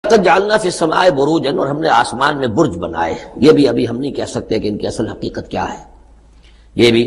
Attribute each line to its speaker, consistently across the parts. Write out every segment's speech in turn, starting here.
Speaker 1: قد جعلنا فی السماء بروجا، اور ہم نے آسمان میں برج بنائے. یہ بھی ابھی ہم نہیں کہہ سکتے کہ ان کی اصل حقیقت کیا ہے، یہ بھی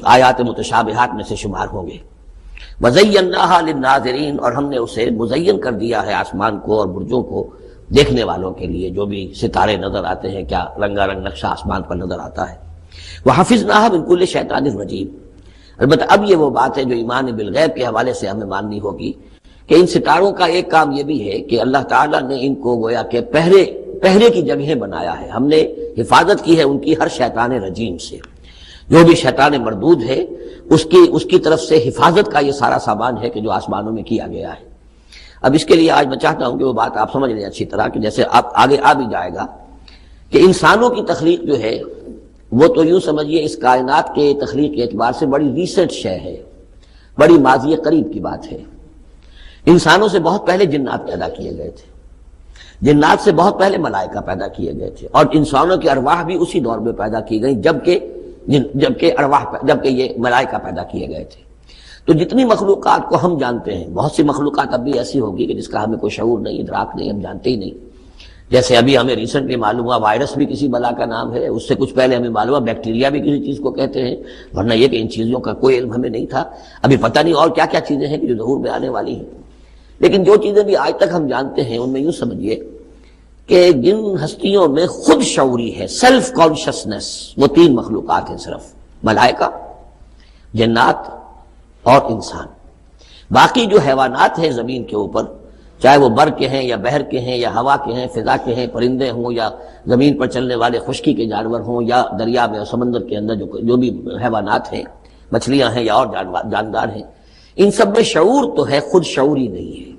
Speaker 1: آیات متشابہات میں سے شمار ہوں گے. وَزَيَّنَّاهَا لِلنَّاظِرِينَ، اور ہم نے اسے مزین کر دیا ہے آسمان کو اور برجوں کو دیکھنے والوں کے لیے. جو بھی ستارے نظر آتے ہیں، کیا رنگا رنگ نقشہ آسمان پر نظر آتا ہے. وَحَفِظْنَاهَا مِن كُلِّ شَيْطَانٍ رَجِيمٍ. البتہ اب یہ وہ بات ہے جو ایمان بالغیب کے حوالے سے ہمیں ماننی ہوگی کہ ان ستاروں کا ایک کام یہ بھی ہے کہ اللہ تعالیٰ نے ان کو گویا کہ پہرے کی جگہیں بنایا ہے. ہم نے حفاظت کی ہے ان کی ہر شیطان رجیم سے. جو بھی شیطان مردود ہے اس کی طرف سے حفاظت کا یہ سارا سامان ہے کہ جو آسمانوں میں کیا گیا ہے. اب اس کے لیے آج میں چاہتا ہوں کہ وہ بات آپ سمجھ لیں اچھی طرح، کہ جیسے آپ آگے آ بھی جائے گا کہ انسانوں کی تخلیق جو ہے وہ تو یوں سمجھیے اس کائنات کے تخلیق کے اعتبار سے بڑی ریسنٹ شے ہے، بڑی ماضی قریب کی بات ہے. انسانوں سے بہت پہلے جنات پیدا کیے گئے تھے، جنات سے بہت پہلے ملائکہ پیدا کیے گئے تھے، اور انسانوں کی ارواح بھی اسی دور میں پیدا کی گئی جبکہ یہ ملائکہ پیدا کیے گئے تھے. تو جتنی مخلوقات کو ہم جانتے ہیں، بہت سی مخلوقات اب بھی ایسی ہوگی کہ جس کا ہمیں کوئی شعور نہیں، ادراک نہیں، ہم جانتے ہی نہیں. جیسے ابھی ہمیں ریسنٹلی معلوم ہوا وائرس بھی کسی بلا کا نام ہے، اس سے کچھ پہلے ہمیں معلوم ہوا بیکٹیریا بھی کسی چیز کو کہتے ہیں، ورنہ یہ کہ ان چیزوں کا کوئی علم ہمیں نہیں تھا. ابھی پتہ نہیں اور کیا کیا چیزیں ہیں کہ جو ظہور میں آنے والی ہیں. لیکن جو چیزیں بھی آج تک ہم جانتے ہیں ان میں یوں سمجھیے کہ جن ہستیوں میں خود شعوری ہے، سیلف کانشسنس، وہ تین مخلوقات ہیں صرف: ملائکہ، جنات اور انسان. باقی جو حیوانات ہیں زمین کے اوپر، چاہے وہ بر کے ہیں یا بحر کے ہیں یا ہوا کے ہیں، فضا کے ہیں، پرندے ہوں یا زمین پر چلنے والے خشکی کے جانور ہوں یا دریا میں اور سمندر کے اندر جو بھی حیوانات ہیں، مچھلیاں ہیں یا اور جاندار ہیں، ان سب میں شعور تو ہے، خود شعوری نہیں ہے.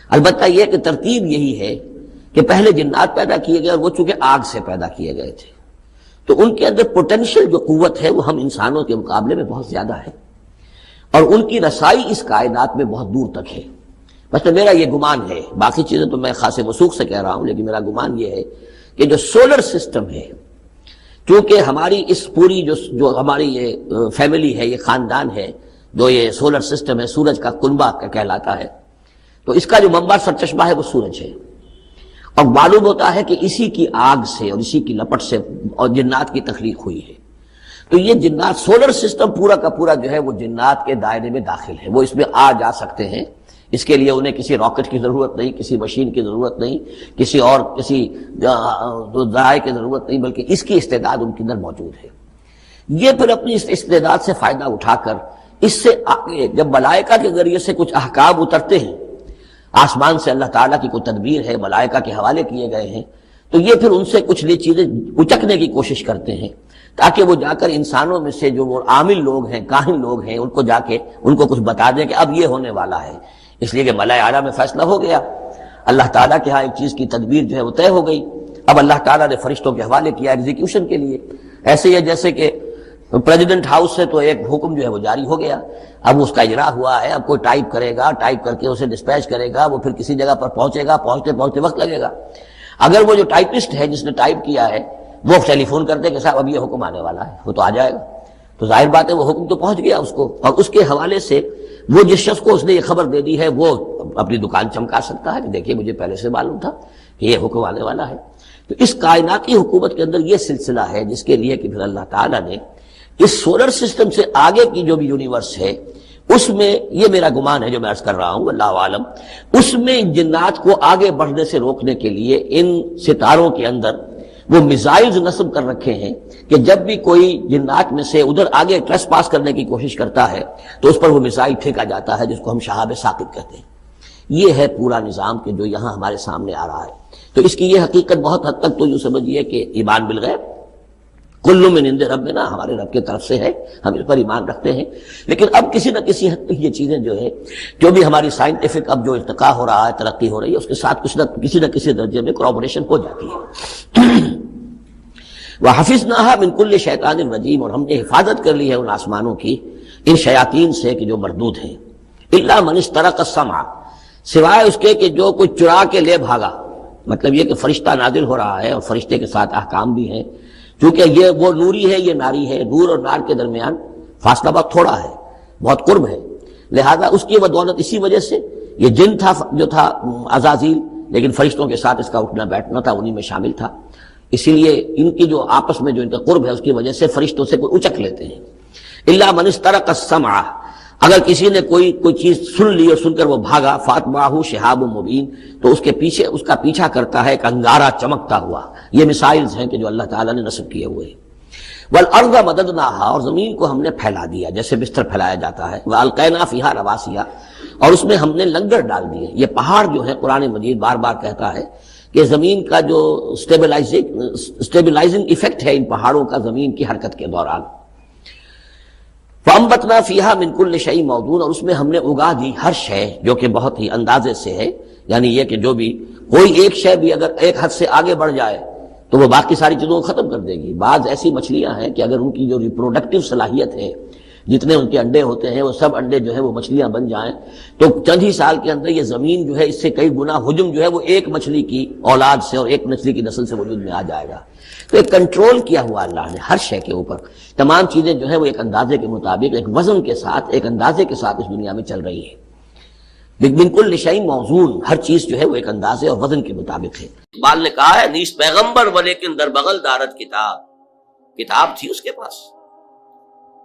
Speaker 1: البتہ یہ کہ ترتیب یہی ہے کہ پہلے جنات پیدا کیے گئے اور وہ چونکہ آگ سے پیدا کیے گئے تھے، تو ان کے اندر پوٹینشیل جو قوت ہے وہ ہم انسانوں کے مقابلے میں بہت زیادہ ہے، اور ان کی رسائی اس کائنات میں بہت دور تک ہے. بس میرا یہ گمان ہے، باقی چیزیں تو میں خاص وثوق سے کہہ رہا ہوں، لیکن میرا گمان یہ ہے کہ جو سولر سسٹم ہے، چونکہ ہماری اس پوری جو ہماری یہ فیملی ہے، یہ خاندان ہے، جو یہ سولر سسٹم ہے، سورج کا کنبہ کہلاتا ہے، تو اس کا جو منبع سرچشمہ ہے وہ سورج ہے. اور معلوم ہوتا ہے کہ اسی کی آگ سے اور اسی کی لپٹ سے اور جنات کی تخلیق ہوئی ہے. تو یہ جنات، سولر سسٹم پورا کا پورا جو ہے وہ جنات کے دائرے میں داخل ہے، وہ اس میں آ جا سکتے ہیں. اس کے لیے انہیں کسی راکٹ کی ضرورت نہیں، کسی مشین کی ضرورت نہیں، کسی ذرائع کی ضرورت نہیں، بلکہ اس کی استعداد ان کے اندر موجود ہے. یہ پھر اپنی اس استعداد سے فائدہ اٹھا کر اس سے آگے جب ملائکہ کے ذریعے سے کچھ احکام اترتے ہیں، آسمان سے اللہ تعالیٰ کی کوئی تدبیر ہے، ملائکہ کے حوالے کیے گئے ہیں، تو یہ پھر ان سے کچھ چیزیں اچکنے کی کوشش کرتے ہیں تاکہ وہ جا کر انسانوں میں سے جو وہ عامل لوگ ہیں، کاہن لوگ ہیں، ان کو جا کے ان کو کچھ بتا دیں کہ اب یہ ہونے والا ہے. اس لیے کہ ملائے اعلیٰ میں فیصلہ ہو گیا، اللہ تعالیٰ کے ہاں ایک چیز کی تدبیر جو ہے وہ طے ہو گئی، اب اللہ تعالیٰ نے فرشتوں کے حوالے کیا ایگزیکیوشن کے لیے. ایسے ہی ہے جیسے کہ پریزیڈنٹ ہاؤس سے تو ایک حکم جو ہے وہ جاری ہو گیا، اب اس کا اجرا ہوا ہے، اب کوئی ٹائپ کرے گا، ٹائپ کر کے اسے ڈسپیچ کرے گا، وہ پھر کسی جگہ پر پہنچے گا، پہنچتے وقت لگے گا. اگر وہ جو ٹائپسٹ ہے جس نے ٹائپ کیا ہے وہ ٹیلی فون کرتے کہ صاحب اب یہ حکم آنے والا ہے، وہ تو آ جائے گا، تو ظاہر بات ہے وہ حکم تو پہنچ گیا اس کو، اور اس کے حوالے سے وہ جس شخص کو اس نے یہ خبر دے دی ہے وہ اپنی دکان چمکا سکتا ہے کہ دیکھیے مجھے پہلے سے معلوم تھا کہ یہ حکم آنے والا ہے. تو اس کائناتی حکومت کے اندر یہ سلسلہ ہے جس کے لیے کہ پھر اللہ تعالیٰ نے اس سولر سسٹم سے آگے کی جو بھی یونیورس ہے اس میں، یہ میرا گمان ہے جو میں عرض کر رہا ہوں اللہ عالم، اس میں جنات کو آگے بڑھنے سے روکنے کے لیے ان ستاروں کے اندر وہ میزائلز نصب کر رکھے ہیں کہ جب بھی کوئی جنات میں سے ادھر آگے ٹریس پاس کرنے کی کوشش کرتا ہے تو اس پر وہ میزائل پھینکا جاتا ہے، جس کو ہم شہاب ثاقب کہتے ہیں. یہ ہے پورا نظام کہ جو یہاں ہمارے سامنے آ رہا ہے. تو اس کی یہ حقیقت بہت حد تک تو یوں سمجھیے کہ ایمان بالغیب، کل من عند ربنا، ہمارے رب کی طرف سے ہے، ہم اس پر ایمان رکھتے ہیں. لیکن اب کسی نہ کسی حد تک یہ چیزیں جو ہے، جو بھی ہماری سائنٹیفک اب جو ارتقاء ہو رہا ہے، ترقی ہو رہی ہے، اس کے ساتھ کسی نہ کسی درجے میں کوریبوریشن ہو جاتی ہے. وَحَفِظْنَاهَا مِن كُلِّ شَيْطَانٍ رَجِيمٍ، اور ہم نے حفاظت کر لی ہے ان آسمانوں کی ان شیاطین سے کہ جو مردود ہیں. إِلَّا مَنِ اسْتَرَقَ السَّمْعَ، سوائے اس کے کہ جو کوئی چرا کے لے بھاگا. مطلب یہ کہ فرشتہ نازل ہو رہا ہے اور فرشتے کے ساتھ احکام بھی ہیں، چونکہ یہ وہ نوری ہے، یہ ناری ہے، نور اور نار کے درمیان فاصلہ بہت تھوڑا ہے، بہت قرب ہے، لہذا اس کی بدولت اسی وجہ سے یہ جن تھا جو تھا عزازیل، لیکن فرشتوں کے ساتھ اس کا اٹھنا بیٹھنا تھا، انہی میں شامل تھا، اسی لیے ان کی جو آپس میں جو ان کا قرب ہے اس کی وجہ سے فرشتوں سے کوئی اچک لیتے ہیں۔ الا من استرق السمع، اگر کسی نے کوئی چیز سن لی اور سن کر وہ بھاگا، فاتبعہ شہاب مبین، تو اس کے پیچھے اس کا پیچھا کرتا ہے ایک انگارہ چمکتا ہوا۔ یہ مثائلز ہیں کہ جو اللہ تعالیٰ نے نصب کیے ہوئے ہیں۔ والارض مددناها، اور زمین کو ہم نے پھیلا دیا جیسے بستر پھیلایا جاتا ہے، والقینا فیہا رواسیا، اور اس میں ہم نے لنگر ڈال دیے۔ یہ پہاڑ جو ہے قرآن مجید بار بار کہتا ہے کہ زمین کا جو اسٹیبلائزنگ ایفیکٹ ہے ان پہاڑوں کا زمین کی حرکت کے دوران۔ فَأَنبَتْنَا فِيهَا مِن كُلِّ شَيْءٍ مَوْزُونٍ، اور اس میں ہم نے اگا دی ہر شے جو کہ بہت ہی اندازے سے ہے، یعنی یہ کہ جو بھی کوئی ایک شے بھی اگر ایک حد سے آگے بڑھ جائے تو وہ باقی ساری چیزوں کو ختم کر دے گی۔ بعض ایسی مچھلیاں ہیں کہ اگر ان کی جو ریپروڈکٹیو صلاحیت ہے، جتنے ان کے انڈے ہوتے ہیں وہ سب انڈے جو ہے وہ مچھلیاں بن جائیں تو چند ہی سال کے اندر یہ زمین جو ہے اس سے کئی گنا حجم جو ہے وہ ایک مچھلی کی اولاد سے اور ایک مچھلی کی نسل سے وجود میں آ جائے گا۔ تو ایک کنٹرول کیا ہوا اللہ نے ہر شے کے اوپر، تمام چیزیں جو ہے وہ ایک اندازے کے مطابق، ایک وزن کے ساتھ، ایک اندازے کے ساتھ اس دنیا میں چل رہی ہے۔ من کل شیء موزون، ہر چیز جو ہے وہ ایک اندازے اور وزن کے مطابق ہے۔ اقبال نے کہا ہے نیس پیغمبر ولیکن در بغل دارت کتاب تھی اس کے پاس۔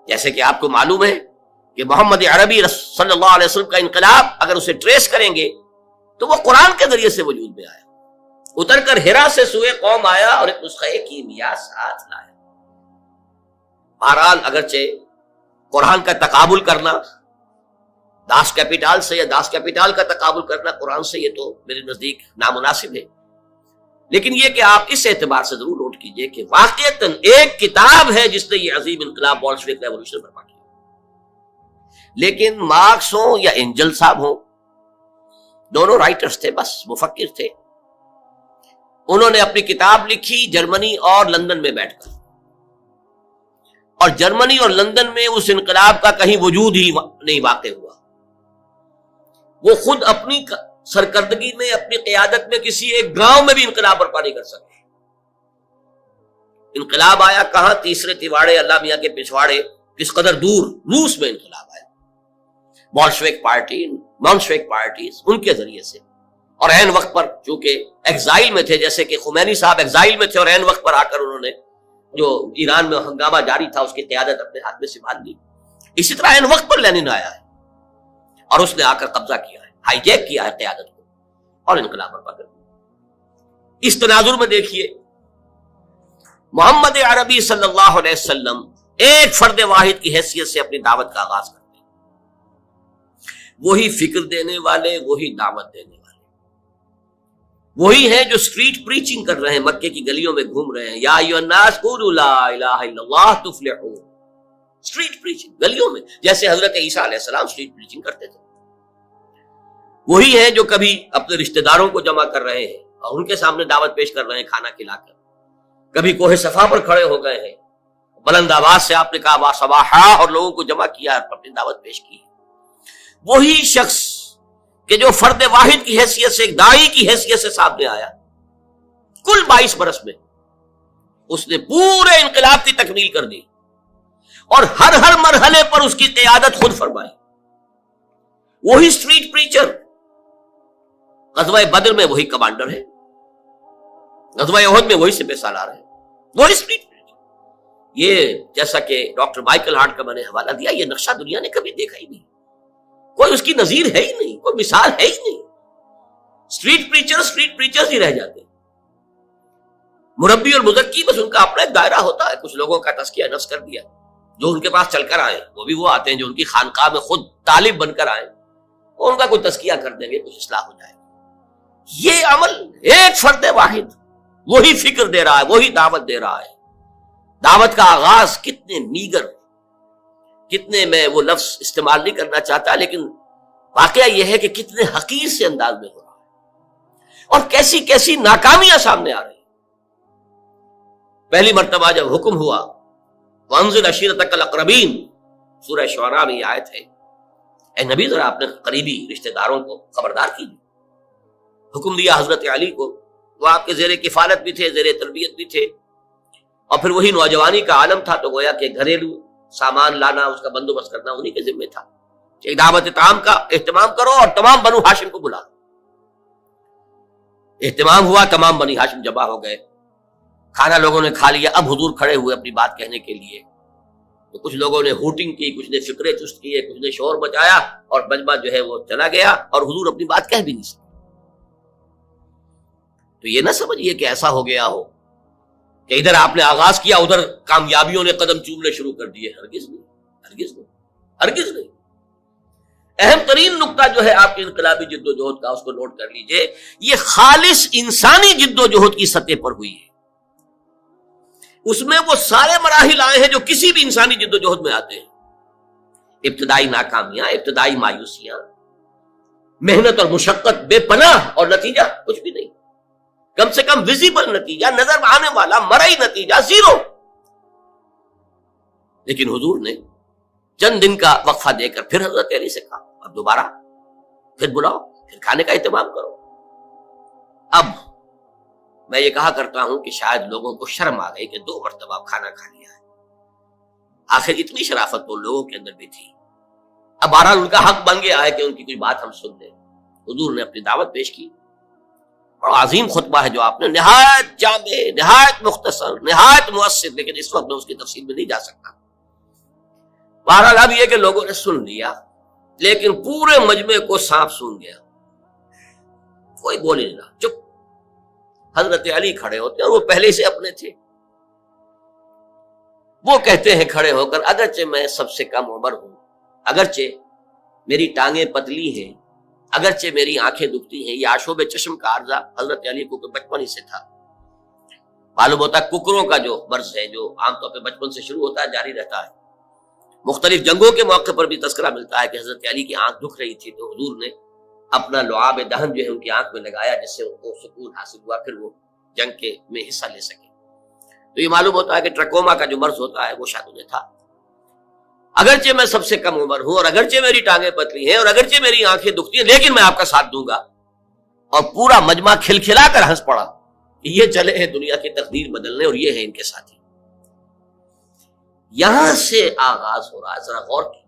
Speaker 1: جیسے کہ آپ کو معلوم ہے کہ محمد عربی صلی اللہ علیہ وسلم کا انقلاب اگر اسے ٹریس کریں گے تو وہ قرآن کے ذریعے سے وجود میں آیا، اتر کر ہرا سے سوئے قوم آیا اور ایک نسخہ کیمیا ساتھ لایا۔ بہرحال اگرچہ قرآن کا تقابل کرنا داس کیپیٹال سے یا داس کیپیٹال کا تقابل کرنا قرآن سے، یہ تو میرے نزدیک نامناسب ہے، لیکن یہ کہ آپ اس اعتبار سے ضرور نوٹ کیجئے کہ واقعتاً ایک کتاب ہے جس نے یہ عظیم انقلاب بولشوک ریولوشن برپا کیا، لیکن مارکس ہوں یا اینجل صاحب ہوں، دونوں رائٹرز تھے، بس مفکر تھے، انہوں نے اپنی کتاب لکھی جرمنی اور لندن میں بیٹھ کر، اور جرمنی اور لندن میں اس انقلاب کا کہیں وجود ہی نہیں واقع ہوا۔ وہ خود اپنی سرکردگی میں، اپنی قیادت میں کسی ایک گاؤں میں بھی انقلاب برپا نہیں کر سکے۔ انقلاب آیا کہاں؟ تیسرے تیواڑے اللہ میاں کے پچھواڑے کس قدر دور روس میں انقلاب آیا، بولشوک پارٹی، مونشوک پارٹیز ان کے ذریعے سے، اور عین وقت پر چونکہ ایگزائل میں تھے، جیسے کہ خمینی صاحب ایگزائل میں تھے اور عین وقت پر آ کر انہوں نے جو ایران میں ہنگامہ جاری تھا اس کی قیادت اپنے ہاتھ میں سنبھال لی۔ اسی طرح عین وقت پر لینن آیا ہے اور اس نے آ کر قبضہ کیا ہے، ہائی جیک کیا ہے قیادت کو اور انقلاب برپا کر دیا۔ اس تناظر میں دیکھیے محمد عربی صلی اللہ علیہ وسلم ایک فرد واحد کی حیثیت سے اپنی دعوت کا آغاز کرتے ہیں، وہی فکر دینے والے، وہی دعوت دینے والے، وہی ہیں جو اسٹریٹ پریچنگ کر رہے ہیں، مکے کی گلیوں میں گھوم رہے ہیں، یا ایھا الناس قولوا لا الہ الا اللہ تفلحون، اسٹریٹ پریچنگ گلیوں میں، جیسے حضرت عیسیٰ علیہ السلام اسٹریٹ پریچنگ کرتے تھے۔ وہی ہیں جو کبھی اپنے رشتہ داروں کو جمع کر رہے ہیں اور ان کے سامنے دعوت پیش کر رہے ہیں کھانا کھلا کر، کبھی کوہ صفا پر کھڑے ہو گئے ہیں، بلند آواز سے آپ نے کہا وا صباحا اور لوگوں کو جمع کیا، اپنی دعوت پیش کی۔ وہی شخص کہ جو فرد واحد کی حیثیت سے، ایک داعی کی حیثیت سے سامنے آیا، کل 22 برس میں اس نے پورے انقلاب کی تکمیل کر دی اور ہر مرحلے پر اس کی قیادت خود فرمائی۔ وہی اسٹریٹ پریچر، غزوہ بدر میں وہی کمانڈر ہے، غزوہ احد میں وہی سپہ سالار ہے، وہی اسٹریٹ پریچر۔ یہ جیسا کہ ڈاکٹر مائیکل ہارٹ کا میں نے حوالہ دیا، یہ نقشہ دنیا نے کبھی دیکھا ہی نہیں، کوئی اس کی نظیر ہے ہی نہیں، کوئی مثال ہے ہی نہیں۔ اسٹریٹ پریچرز ہی رہ جاتے ہیں، مربی اور مزکی بس ان کا اپنا ایک دائرہ ہوتا ہے۔ کچھ لوگوں کا تزکیہ نفس کر دیا، جو ان کے پاس چل کر آئے، وہ آتے ہیں جو ان کی خانقاہ میں خود طالب بن کر آئے، ان کا کوئی تزکیہ کر دیں گے، کچھ اصلاح ہو جائے۔ یہ عمل ایک فرد واحد وہی فکر دے رہا ہے، وہی دعوت دے رہا ہے۔ دعوت کا آغاز کتنے میگر، کتنے، میں وہ لفظ استعمال نہیں کرنا چاہتا، لیکن واقعہ یہ ہے کہ کتنے حقیر سے انداز میں ہو رہا ہے اور کیسی کیسی ناکامیاں سامنے آ رہی ہیں۔ پہلی مرتبہ جب حکم ہوا وانذر عشیرتک الاقربین، سورہ شعراء میں یہ آیت ہے، اے نبی ذرا اپنے قریبی رشتہ داروں کو خبردار کیجیے۔ حکم دیا حضرت علی کو، وہ آپ کے زیر کفالت بھی تھے، زیر تربیت بھی تھے، اور پھر وہی نوجوانی کا عالم تھا، تو گویا کہ گھریلو سامان لانا، اس کا بندوبست کرنا انہی کے ذمہ تھا۔ ایک دعوت طعام کا اہتمام کرو اور تمام بنو ہاشم کو بلا۔ اہتمام ہوا، تمام بنی ہاشم جمع ہو گئے، کھانا لوگوں نے کھا لیا. اب حضور کھڑے ہوئے اپنی بات کہنے کے لیے. تو کچھ لوگوں نے ہوٹنگ کی، کچھ نے فکرے چست کیے، کچھ نے شور مچایا، اور مجمع جو ہے وہ چلا گیا اور حضور اپنی بات کہہ بھی نہیں سکے. تو یہ نہ سمجھیے کہ ایسا ہو گیا ہو کہ ادھر آپ نے آغاز کیا، ادھر کامیابیوں نے قدم چومنے شروع کر دیے. ہرگز نہیں، ہرگز نہیں، ہرگز نہیں. اہم ترین نقطہ جو ہے آپ کی انقلابی جد و جہد کا، اس کو نوٹ کر لیجئے. یہ خالص انسانی جد و جہد کی سطح پر ہوئی ہے. اس میں وہ سارے مراحل آئے ہیں جو کسی بھی انسانی جد و جہد میں آتے ہیں. ابتدائی ناکامیاں، ابتدائی مایوسیاں، محنت اور مشقت بے پناہ، اور نتیجہ کچھ بھی نہیں. کم سے کم ویزیبل نتیجہ، نظر آنے والا مرئی نتیجہ زیرو. لیکن حضور نے چند دن کا وقفہ دے کر پھر حضرت علی سے کہا اب دوبارہ پھر بلاؤ، پھر کھانے کا اہتمام کرو. اب میں یہ کہا کرتا ہوں کہ شاید لوگوں کو شرم آ گئی کہ 2 مرتبہ کھانا کھا لیا ہے. آخر اتنی شرافت تو لوگوں کے اندر بھی تھی. اب بہرحال ان کا حق بن گیا ہے کہ ان کی کوئی بات ہم سن لیں. حضور نے اپنی دعوت پیش کی. بڑا عظیم خطبہ ہے جو آپ نے، نہایت جامع، نہایت مختصر، نہایت مؤثر، لیکن اس وقت میں اس کی تفصیل میں نہیں جا سکتا. بہرحال اب یہ کہ لوگوں نے سن لیا، لیکن پورے مجمع کو سانپ سون گیا. کوئی بول ہی نہیں رہا، چپ. حضرت علی کھڑے ہوتے ہیں اور وہ پہلے سے اپنے تھے. وہ کہتے ہیں کھڑے ہو کر، اگرچہ میں سب سے کم عمر ہوں، اگرچہ میری ٹانگیں پتلی ہیں، اگرچہ میری آنکھیں دکھتی ہیں، یہ آشوب چشم کا عارضہ حضرت علی کو بچپن ہی سے تھا. معلوم ہوتا ہے ککروں کا جو مرض ہے، جو عام طور پہ بچپن سے شروع ہوتا ہے، جاری رہتا ہے. مختلف جنگوں کے موقع پر بھی تذکرہ ملتا ہے کہ حضرت علی کی آنکھ دکھ رہی تھی، تو حضور نے اپنا لعاب دہن جو ہے ان کی آنکھ میں لگایا، جس سے ان کو سکون حاصل ہوا، پھر وہ جنگ کے میں حصہ لے سکے. تو یہ معلوم ہوتا ہے کہ ٹرکوما کا جو مرض ہوتا ہے وہ شاید انہیں تھا. اگرچہ میں سب سے کم عمر ہوں، اور اگرچہ میری ٹانگیں پتلی ہیں، اور اگرچہ میری آنکھیں دکھتی ہیں، لیکن میں آپ کا ساتھ دوں گا. اور پورا مجمع کھلکھلا کر ہنس پڑا. یہ چلے ہیں دنیا کی تقدیر بدلنے، اور یہ ہے ان کے ساتھی. یہاں سے آغاز ہو رہا ہے. ذرا غور کیجیے.